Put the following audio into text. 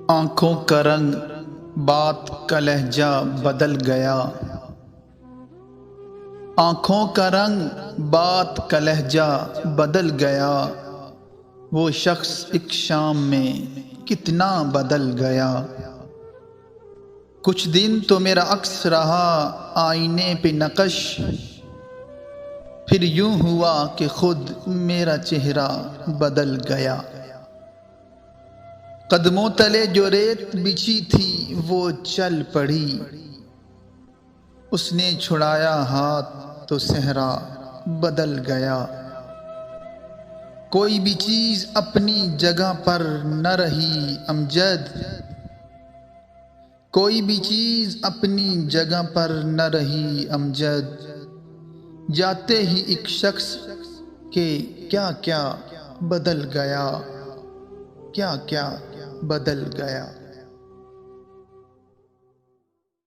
آنکھوں کا رنگ بات کا لہجہ بدل گیا، آنکھوں کا رنگ بات کا لہجہ بدل گیا، وہ شخص ایک شام میں کتنا بدل گیا۔ کچھ دن تو میرا عکس رہا آئینے پہ نقش، پھر یوں ہوا کہ خود میرا چہرہ بدل گیا۔ قدموں تلے جو ریت بچھی تھی وہ چل پڑی، اس نے چھڑایا ہاتھ تو صحرا بدل گیا۔ کوئی بھی چیز اپنی جگہ پر نہ رہی امجد، کوئی بھی چیز اپنی جگہ پر نہ رہی امجد، جاتے ہی ایک شخص کے کیا کیا بدل گیا، کیا کیا بدل گیا۔